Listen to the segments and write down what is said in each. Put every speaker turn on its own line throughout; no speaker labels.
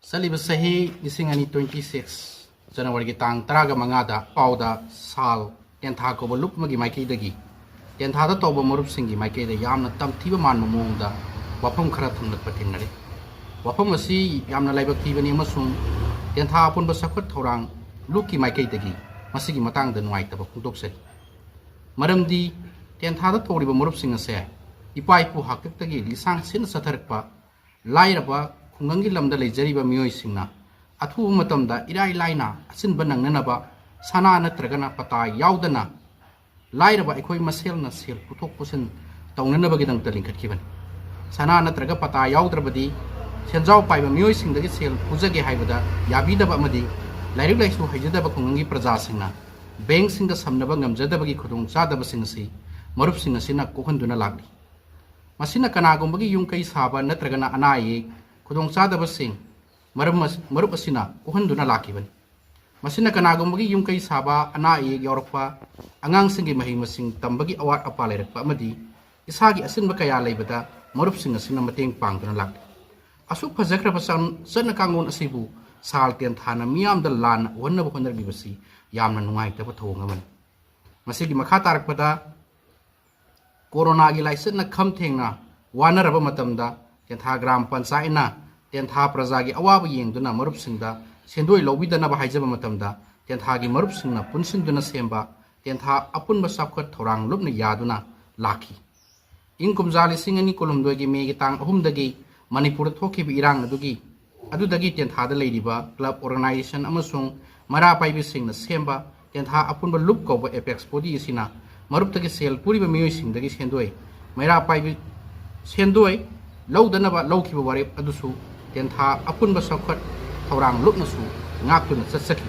Saliba sahi gising ani 26 January ki tang taraga mangada pauda sal tentha ko lup magi maiki dagi tentha da toba marup singi maiki da yamna tamthiba man mamongda wafam khara thunglak patinare wafam asi yamna laibak thibani amasung tentha apun ba sakhat thorang luki maiki dagi masigi matang da nuai taba khungtok sai maramdi tentha da toriba marup singa se ipai pu hakak tagi lisang sin satharakpa lairaba khungangi lamda leijariba miyoi singna athu matamda irai laina asin banang nanaba sana natragana pata yaudana lairaba ekhoi maselna sel puthok pusin tawnanaba gidang talingkhat kiban sana natraga pata yaudrabadi senjau paiba miyoi singdagi sel pujage haibada yabidaba amadi lairik laisu haijadaba khungangi praja singna bank singda samnaba ngamjadabagi khudong chadaba singsi marup singasina kokhanduna lagli masina kanagumбаги yungkai saba natragana anaye khudong chadaba sing marup asina kohanduna lakiban masina kanagumбаги yungkai saba anaye yaurpa angang singi mahi masing tambagi awat apa lairakpa amadi isagi asinba kaya laibada marup singasina mateng pangduna lak asuk phajakra pasan sana kangon asibu sal tian thana miyam da lan wanna bu honar bibasi yamna nungai ta pathongaman masigi makha tarakpada corona gi laisen na kham thengna wanaraba matamda tentha gram panchayat na tentha praja gi awaba yengduna marup singda sendoi lobidana ba haijaba matamda tentha gi marup singna punsinduna semba tentha apunba sakhat thorang lubna yaduna laki ingkum jali singani kolumdoi gi me gi tang ahum dagi manipur thoki bi irang adudagi tentha da leiriba club organization amasung mara paibi singna semba tentha apunba lup ko ba apex body sina marup tagi sel puri ba miyoi singdagi sendoi mara paibi sendoi lawdana ba lawkiba wari adusu tentha apunba sakhat thorang lupnasu ngakuna chatsaki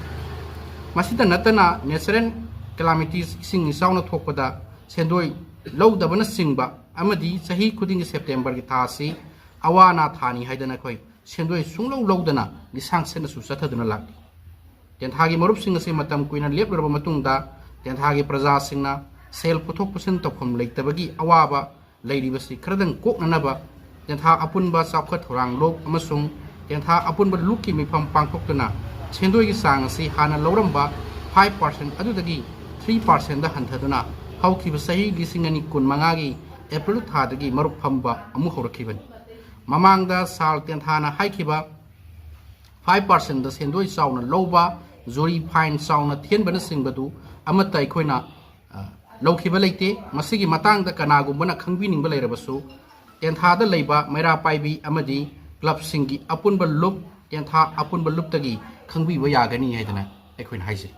masida natana natural calamities sing sauna thokpada sendoi lawdabana singba amadi sahi khuding september gi thasi awana thani haidana khoi sendoi sunglaw lawdana lisang sena su chathaduna lak tentha gi marup sing ase matam kuina lepraba matungda tentha gi praja singna sel puthok pusin tokhom leitabagi awaba leiribasi khradang koknanaba tentha apunba sakhat thorang lok amasung tentha apunba luki mifam pangthokna sendoi gi sang ase hana lawramba 5% adudagi 3% da hanthaduna haukiba sahi gi singani kun mangagi april thadagi marup phamba amu horakiban mamangda sal tenthana haikiba 5% da sendoi sauna loba juri fine sauna thienbana singbadu amata ikhoina lawkiba leite masigi matangda kanagumana khangbining ba leirabasu tentha da leiba maira paibi amadi club singi apunba lup tentha apunba lup tagi khangbi ba yagani haidana aikhoina haise